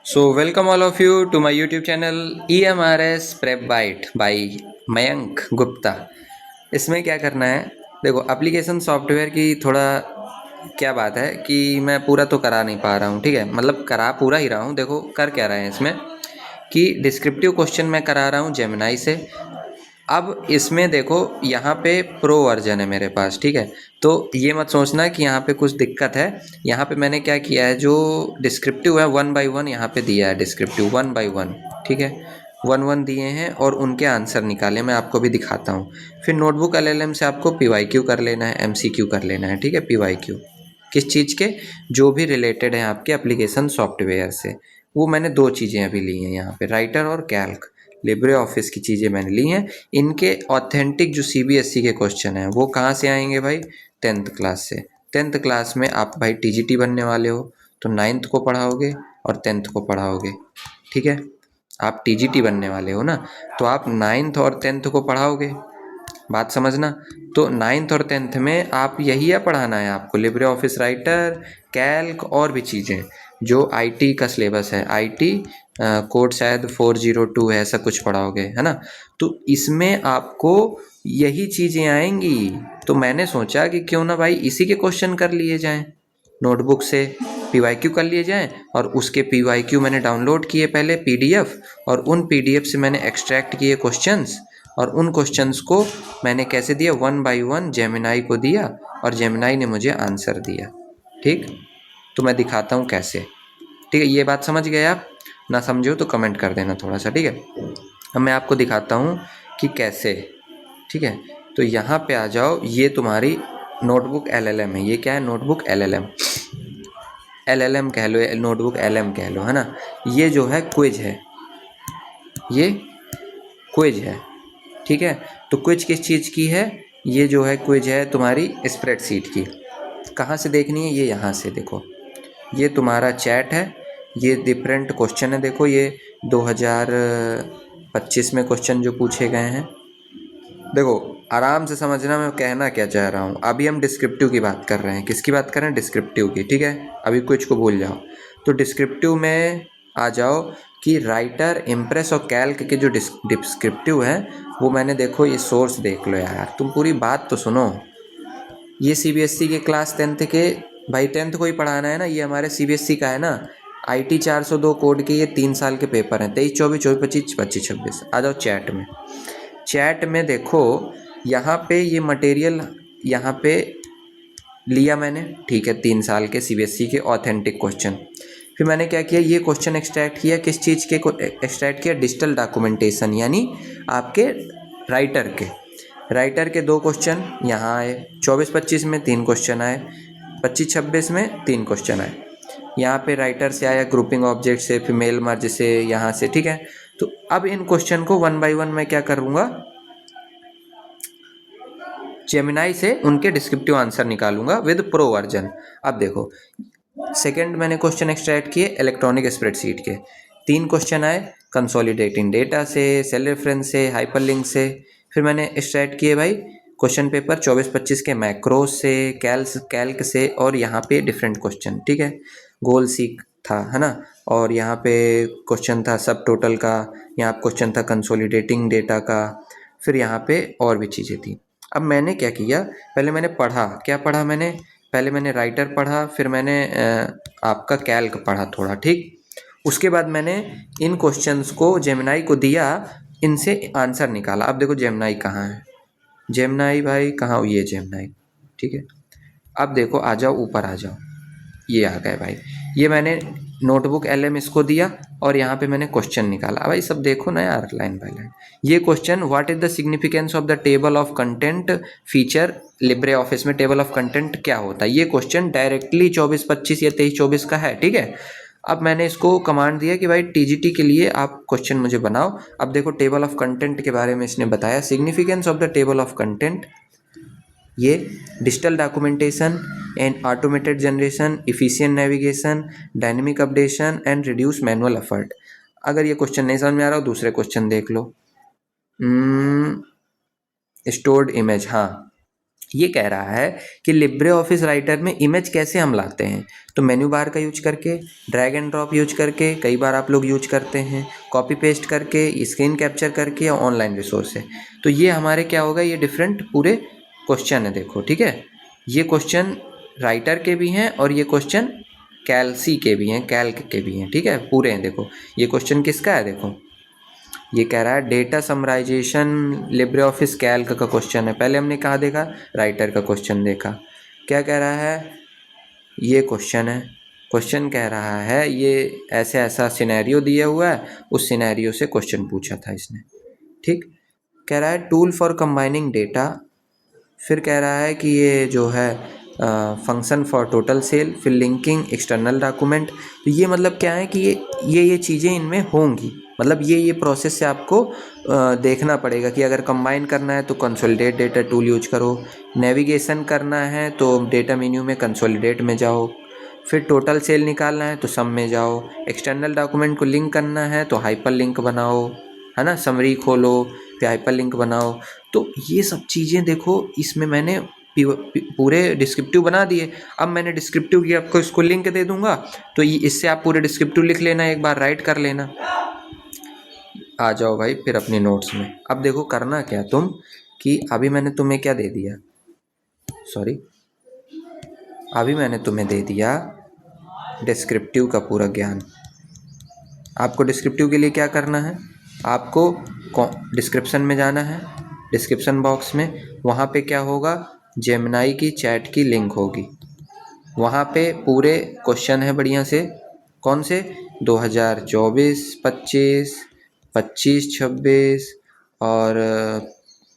So, welcome all of you to my YouTube channel EMRS Prep Byte by Mayank Gupta. इसमें क्या करना है, देखो एप्लीकेशन सॉफ्टवेयर की थोड़ा क्या बात है कि मैं पूरा तो करा नहीं पा रहा हूँ, ठीक है। मतलब करा पूरा ही रहा हूँ। देखो कर क्या रहे हैं इसमें कि डिस्क्रिप्टिव क्वेश्चन मैं करा रहा हूँ जेमिनाई से। अब इसमें देखो यहाँ पे प्रो वर्जन है मेरे पास, ठीक है। तो ये मत सोचना कि यहाँ पे कुछ दिक्कत है। यहाँ पे मैंने क्या किया है, जो डिस्क्रिप्टिव है 1 by 1 यहाँ पे दिया है, डिस्क्रिप्टिव 1 by 1, ठीक है। 1 1 दिए हैं और उनके आंसर निकाले, मैं आपको भी दिखाता हूँ। फिर नोटबुक LLM से आपको PYQ कर लेना है, MCQ कर लेना है, ठीक है। PYQ किस चीज़ के, जो भी रिलेटेड है आपके एप्लीकेशन सॉफ्टवेयर से। वो मैंने दो चीज़ें अभी ली हैं यहाँ पे, राइटर और कैल्क, लिब्रे ऑफिस की चीज़ें मैंने ली हैं। इनके ऑथेंटिक जो CBSE के क्वेश्चन हैं वो कहाँ से आएंगे भाई, 10th क्लास से। 10th क्लास में आप भाई TGT बनने वाले हो तो 9th को पढ़ाओगे और 10th को पढ़ाओगे, ठीक है। आप TGT बनने वाले हो ना, तो आप 9th और 10th को पढ़ाओगे, बात समझना। तो 9th और 10th में आप यही है पढ़ाना है आपको, लिब्रे ऑफिस राइटर, कैल्क और भी चीज़ें जो IT का सिलेबस है। IT कोड शायद 402 है, ऐसा कुछ पढ़ाओगे, है ना। तो इसमें आपको यही चीज़ें आएंगी। तो मैंने सोचा कि क्यों ना भाई इसी के क्वेश्चन कर लिए जाएं, नोटबुक से PYQ कर लिए जाएं। और उसके PYQ मैंने डाउनलोड किए पहले PDF, और उन PDF से मैंने एक्सट्रैक्ट किए क्वेश्चंस, और उन क्वेश्चंस को मैंने कैसे दिया, 1 by 1 जेमिनाई को दिया और जेमिनाई ने मुझे आंसर दिया, ठीक। तो मैं दिखाता हूँ कैसे, ठीक है। ये बात समझ गए आप? ना समझे हो तो कमेंट कर देना थोड़ा सा, ठीक है। अब मैं आपको दिखाता हूँ कि कैसे, ठीक है। तो यहाँ पे आ जाओ, ये तुम्हारी नोटबुक LLM है। ये क्या है, नोटबुक LLM कह लो, नोटबुक LM कह लो, है ना। ये जो है क्विज है, ये क्विज है, ठीक है। तो क्विज किस चीज़ की है, ये जो है क्विज है तुम्हारी स्प्रेडशीट की। कहाँ से देखनी है, ये यहाँ से देखो, ये तुम्हारा चैट है, ये डिफरेंट क्वेश्चन है। देखो ये 2025 में क्वेश्चन जो पूछे गए हैं, देखो आराम से समझना मैं कहना क्या चाह रहा हूँ। अभी हम डिस्क्रिप्टिव की बात कर रहे हैं, किसकी बात कर रहे हैं, डिस्क्रिप्टिव की, ठीक है। अभी कुछ को भूल जाओ। तो डिस्क्रिप्टिव में आ जाओ कि राइटर, इम्प्रेस और कैल्क के जो डिस्क्रिप्टिव है वो मैंने, देखो ये सोर्स देख लो यार, तुम पूरी बात तो सुनो। ये CBSE के क्लास 10th के, भाई 10th को ही पढ़ाना है ना, ये हमारे CBSE का है ना। IT 402 कोड के ये 3 साल के पेपर हैं, 23 24 24 25 25 26। आ जाओ चैट में, चैट में देखो यहाँ पे ये मटेरियल यहाँ पे लिया मैंने, ठीक है। 3 साल के CBSE के ऑथेंटिक क्वेश्चन। फिर मैंने क्या किया, ये क्वेश्चन एक्सट्रैक्ट किया, किस चीज़ के एक्सट्रैक्ट किया, डिजिटल डॉक्यूमेंटेशन, यानी आपके राइटर के 2 क्वेश्चन यहाँ आए। 24-25 में 3 क्वेश्चन आए, 25-26 में 3 क्वेश्चन आए। यहाँ पे राइटर से आया, ग्रुपिंग ऑब्जेक्ट से, फीमेल मर्ज से, यहाँ से, ठीक है। तो अब इन क्वेश्चन को 1 by 1 मैं क्या करूँगा, जेमिनाई से उनके डिस्क्रिप्टिव आंसर निकालूंगा विद प्रो वर्जन। अब देखो, सेकंड मैंने क्वेश्चन एक्सट्रैक्ट किए इलेक्ट्रॉनिक स्प्रेडशीट के, 3 क्वेश्चन आए कंसोलिडेटिंग डेटा से, सेल रेफरेंस से, हाइपरलिंक से। फिर मैंने एक्सट्रैक्ट किए भाई क्वेश्चन पेपर 24-25 के मैक्रोस से, कैल्क से, और यहाँ पे डिफरेंट क्वेश्चन, ठीक है। गोल सीक था, है ना। और यहाँ पे क्वेश्चन था सब टोटल का, यहाँ क्वेश्चन था कंसोलिडेटिंग डेटा का। फिर यहाँ पे और भी चीज़ें थी। अब मैंने क्या किया, पहले मैंने पढ़ा, क्या पढ़ा मैंने, पहले मैंने राइटर पढ़ा, फिर मैंने आपका कैल्क पढ़ा थोड़ा, ठीक। उसके बाद मैंने इन क्वेश्चंस को जेमिनाई को दिया, इनसे आंसर निकाला। अब देखो जेमिनाई कहाँ है, जेमिनाई भाई कहाँ हुई है जेमिनाई, ठीक है। अब देखो आ जाओ ऊपर आ जाओ, ये आ गए भाई। ये मैंने नोटबुक LM इसको दिया और यहाँ पे मैंने क्वेश्चन निकाला। भाई सब देखो ना यार, लाइन बाय लाइन। ये question, what is the significance of the table of content feature Libre office में, टेबल ऑफ कंटेंट क्या होता है। ये क्वेश्चन डायरेक्टली 24-25 या 23-24 का है, ठीक है। अब मैंने इसको कमांड दिया कि भाई TGT के लिए आप क्वेश्चन मुझे बनाओ। अब देखो टेबल ऑफ कंटेंट के बारे में इसने बताया, significance of the table of content, ये digital documentation and automated generation, efficient navigation, dynamic updation and reduce manual effort. अगर ये क्वेश्चन नहीं समझ में आ रहा हो दूसरे क्वेश्चन देख लो। स्टोर्ड इमेज, हाँ ये कह रहा है कि लिब्रे ऑफिस राइटर में इमेज कैसे हम लाते हैं, तो मेन्यू बार का यूज करके, ड्रैग एंड ड्रॉप यूज करके, कई बार आप लोग यूज करते हैं, कॉपी पेस्ट करके, स्क्रीन कैप्चर करके, या ऑनलाइन रिसोर्स से। तो ये हमारे क्या होगा, ये डिफरेंट पूरे क्वेश्चन है, देखो ठीक है। ये क्वेश्चन राइटर के भी हैं और ये क्वेश्चन कैलसी के भी हैं, कैल्क के भी हैं, ठीक है, पूरे हैं। देखो ये क्वेश्चन किसका है, देखो ये कह रहा है data summarisation LibreOffice Calc का क्वेश्चन है। पहले हमने कहाँ देखा, राइटर का क्वेश्चन देखा। क्या कह रहा है, ये क्वेश्चन है, क्वेश्चन कह रहा है ये ऐसे ऐसा सिनेरियो दिया हुआ है, उस सिनेरियो से क्वेश्चन पूछा था इसने, ठीक। कह रहा है टूल फॉर कंबाइनिंग डेटा, फिर कह रहा है कि ये जो है फंक्शन फॉर टोटल सेल, फिर लिंकिंग एक्सटर्नल डॉक्यूमेंट। तो ये मतलब क्या है कि ये चीज़ें इनमें होंगी, मतलब ये प्रोसेस से आपको देखना पड़ेगा कि अगर कंबाइन करना है तो कंसोलिडेट डेटा टूल यूज करो, नेविगेशन करना है तो डेटा मेन्यू में कंसोलिडेट में जाओ, फिर टोटल सेल निकालना है तो सम में जाओ, एक्सटर्नल डॉक्यूमेंट को लिंक करना है तो हाइपर लिंक बनाओ, है ना, समरी खोलो फिर हाइपर लिंक बनाओ। तो ये सब चीज़ें देखो इसमें मैंने पूरे डिस्क्रिप्टिव बना दिए। अब मैंने डिस्क्रिप्टिव की आपको इसको लिंक दे दूंगा, तो ये इससे आप पूरे डिस्क्रिप्टिव लिख लेना, एक बार राइट कर लेना। आ जाओ भाई फिर अपने नोट्स में। अब देखो करना क्या तुम, कि अभी मैंने तुम्हें क्या दे दिया, सॉरी, अभी मैंने तुम्हें दे दिया डिस्क्रिप्टिव का पूरा ज्ञान। आपको डिस्क्रिप्टिव के लिए क्या करना है, आपको डिस्क्रिप्शन में जाना है, डिस्क्रिप्शन बॉक्स में, वहाँ पे क्या होगा, जेमिनाई की चैट की लिंक होगी, वहाँ पे पूरे क्वेश्चन है बढ़िया से, कौन से, 2024, 25, 25, 26 और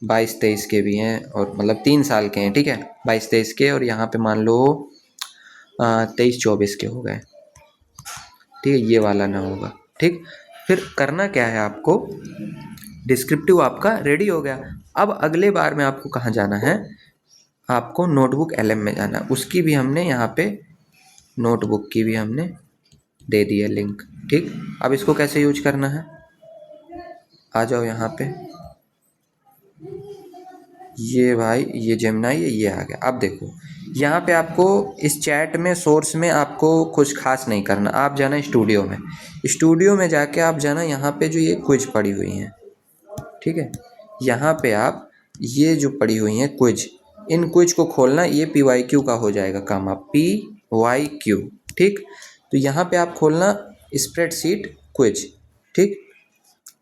22, 23 के भी हैं, और मतलब 3 साल के हैं, ठीक है, 22, 23 के, और यहाँ पे मान लो 23, 24 के हो गए, ठीक है, ये वाला ना होगा, ठीक। फिर करना क्या है आपको, डिस्क्रिप्टिव आपका रेडी हो गया। अब अगले बार में आपको कहाँ जाना है, आपको नोटबुक एलएम में जाना है, उसकी भी हमने यहाँ पे नोटबुक की भी हमने दे दी है लिंक, ठीक। अब इसको कैसे यूज करना है, आ जाओ यहाँ पे, ये भाई ये जेमिनाई है, ये आ गया। अब देखो यहाँ पे आपको इस चैट में सोर्स में आपको कुछ खास नहीं करना, आप जाना स्टूडियो में, स्टूडियो में जाके आप जाना यहाँ पे जो ये क्विज पड़ी हुई हैं, ठीक है, यहाँ पे आप ये जो पड़ी हुई हैं क्विज, इन क्विज को खोलना, ये PYQ का हो जाएगा काम, आप PYQ, ठीक। तो यहाँ पे आप खोलना स्प्रेडशीट क्विज, ठीक।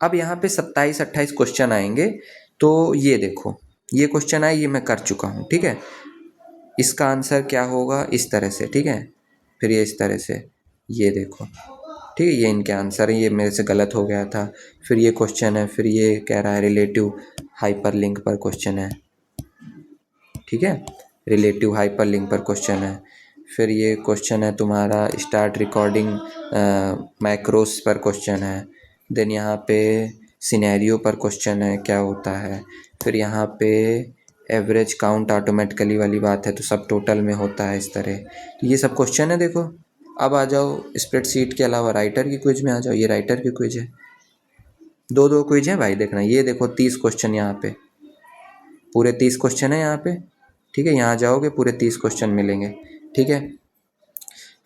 अब यहाँ पे 27, 28 क्वेश्चन आएंगे, तो ये देखो ये क्वेश्चन आए, ये मैं कर चुका हूँ, ठीक है। इसका आंसर क्या होगा, इस तरह से, ठीक है, फिर ये इस तरह से, ये देखो, ठीक है, ये इनके आंसर है, ये मेरे से गलत हो गया था। फिर ये क्वेश्चन है, फिर ये कह रहा है रिलेटिव हाइपर लिंक पर क्वेश्चन है, ठीक है, रिलेटिव हाइपर लिंक पर क्वेश्चन है। फिर ये क्वेश्चन है तुम्हारा स्टार्ट रिकॉर्डिंग मैक्रोस पर क्वेश्चन है। देन यहाँ पे सिनेरियो पर क्वेश्चन है, क्या होता है। फिर यहाँ पे एवरेज काउंट ऑटोमेटिकली वाली बात है, तो सब टोटल में होता है इस तरह। तो ये सब क्वेश्चन है, देखो। अब आ जाओ स्प्रेडशीट के अलावा राइटर की क्विज में आ जाओ, ये राइटर की क्विज है, दो दो क्विज है भाई, देखना, ये देखो 30 क्वेश्चन यहाँ पे, पूरे 30 क्वेश्चन है यहाँ पे, ठीक है, यहाँ जाओगे पूरे 30 क्वेश्चन मिलेंगे, ठीक है।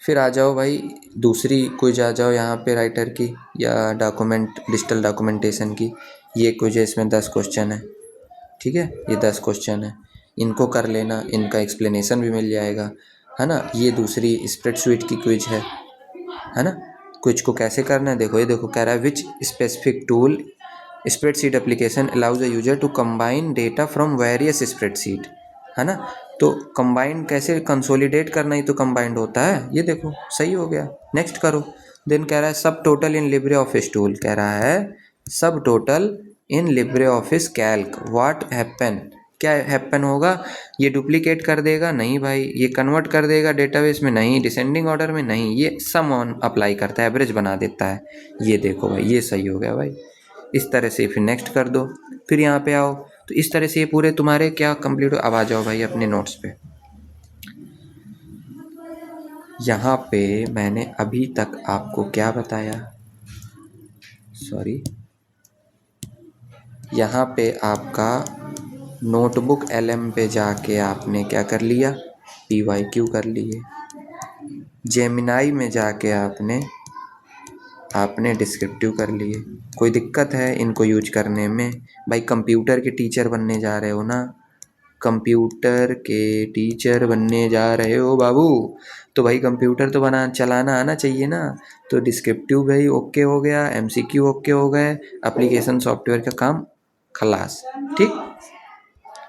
फिर आ जाओ भाई दूसरी क्विज, आ जाओ यहाँ पे राइटर की या डॉक्यूमेंट डिजिटल डॉक्यूमेंटेशन की, ये क्विज है, इसमें 10 क्वेश्चन है, ठीक है, ये 10 क्वेश्चन है, इनको कर लेना, इनका एक्सप्लेनेशन भी मिल जाएगा, है ना। ये दूसरी स्प्रेडशीट की क्विज है ना। क्विज को कैसे करना है, देखो ये देखो, कह रहा है which specific tool spreadsheet application allows a user to combine data from various spreadsheet, है ना। तो कंबाइन कैसे, कंसोलिडेट करना ही तो कंबाइंड होता है, ये देखो सही हो गया, नेक्स्ट करो। देन कह रहा है सब टोटल इन लिब्रे ऑफिस टूल, कह रहा है सब total in Libre office Calc, what happen, क्या हैपन होगा, ये डुप्लीकेट कर देगा, नहीं भाई, ये कन्वर्ट कर देगा डेटाबेस में, नहीं, डिसेंडिंग ऑर्डर में, नहीं, ये सम ऑन अप्लाई करता है, एवरेज बना देता है, ये देखो भाई, ये सही हो गया भाई। इस तरह से फिर नेक्स्ट कर दो, फिर यहाँ पे आओ, तो इस तरह से ये पूरे तुम्हारे क्या कंप्लीट हो। अब आ जाओ भाई अपने नोट्स पे, यहाँ पे मैंने अभी तक आपको क्या बताया, सॉरी, यहाँ पे आपका नोटबुक LM पे जाके आपने क्या कर लिया, PYQ कर लिए। जेमिनाई में जाके आपने आपने डिस्क्रिप्टिव कर लिए। कोई दिक्कत है इनको यूज करने में? भाई कंप्यूटर के टीचर बनने जा रहे हो ना, कंप्यूटर के टीचर बनने जा रहे हो बाबू, तो भाई कंप्यूटर तो बना चलाना आना चाहिए ना। तो डिस्क्रिप्टिव भाई ओके हो गया, MCQ ओके हो गए, एप्लीकेशन सॉफ्टवेयर का काम खलास। ठीक।